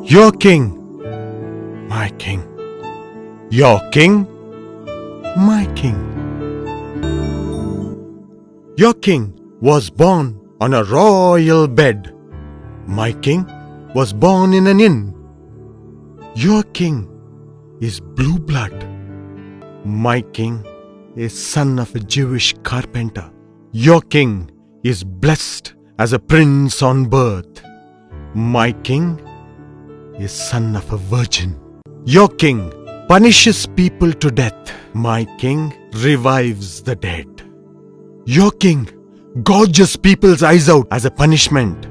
Your king, my king. Your king, my king. Your king was born on a royal bed. My king was born in an inn. Your king is blue blood. My king is son of a Jewish carpenter. Your king is blessed as a prince on birth. My king is son of a virgin. Your king punishes people to death. My king revives the dead. Your king gouges people's eyes out as a punishment.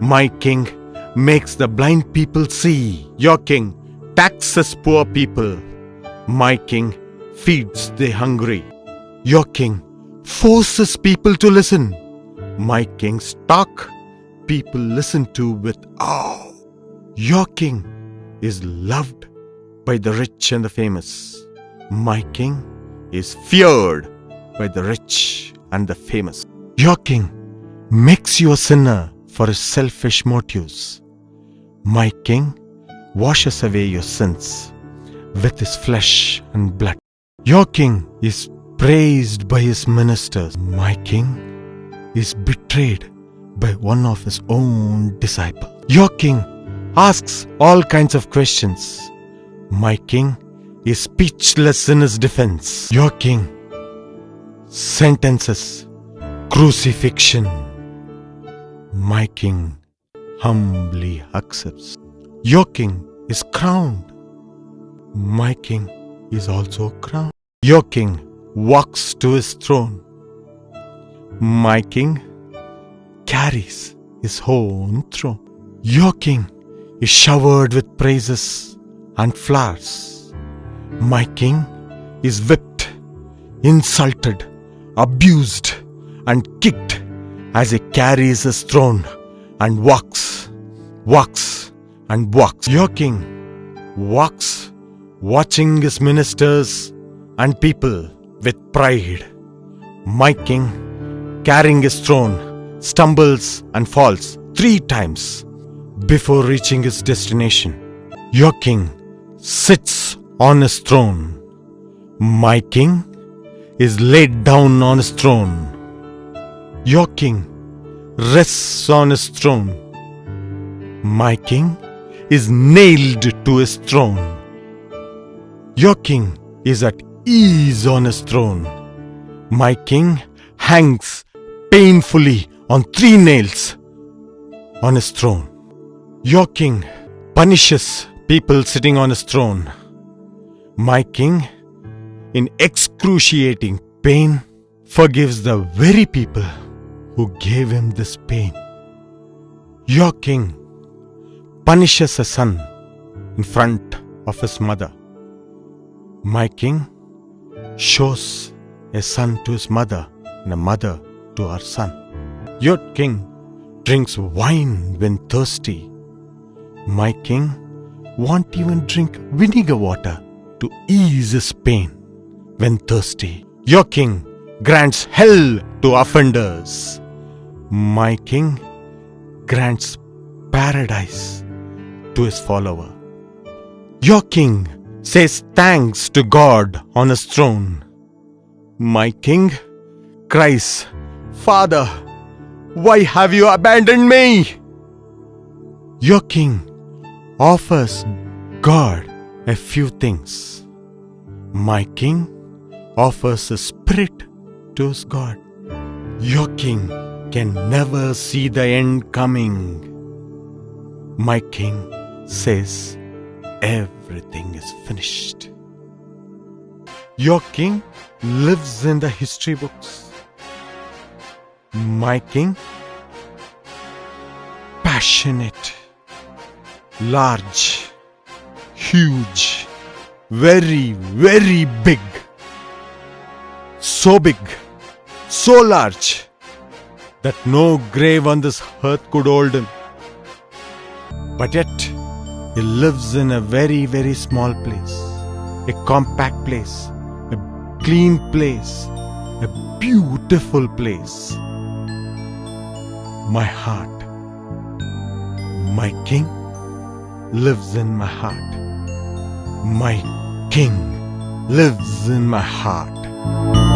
My king makes the blind people see. Your king taxes poor people. My king feeds the hungry. Your king forces people to listen. My king's talk people listen to with awe. Your king is loved by the rich and the famous. My king is feared by the rich and the famous. Your king makes you a sinner for his selfish motives. My king washes away your sins with his flesh and blood. Your king is praised by his ministers. My king is betrayed by one of his own disciples. Your king asks all kinds of questions. My king is speechless in his defense. Your king sentences crucifixion. My king humbly accepts. Your king is crowned. My king is also crowned. Your king walks to his throne. My king carries his own throne. Your king is showered with praises and flowers. My king is whipped, insulted, abused, and kicked as he carries his throne and walks. Your king walks, watching his ministers and people with pride. My king, carrying his throne, stumbles and falls 3 times before reaching his destination. Your king sits on his throne. My king is laid down on his throne. Your king rests on his throne. My king is nailed to his throne. Your king is at ease on his throne. My king hangs painfully on 3 nails on his throne. Your king punishes people sitting on his throne. My king, in excruciating pain, forgives the very people who gave him this pain. Your king punishes a son in front of his mother. My king shows a son to his mother and a mother to her son. Your king drinks wine when thirsty. My king won't even drink vinegar water to ease his pain when thirsty. Your king grants hell to offenders. My king grants paradise to his follower. Your king says thanks to God on his throne. My king cries, "Father, why have you abandoned me?" Your king offers God a few things. My king offers a spirit to his God. Your king can never see the end coming. My king says everything is finished. Your king lives in the history books. My king, passionate, large, huge, very, very big. So big, so large, that no grave on this earth could hold him. But yet, he lives in a very, very small place, a compact place, a clean place, a beautiful place. My heart. My king lives in my heart. My king lives in my heart.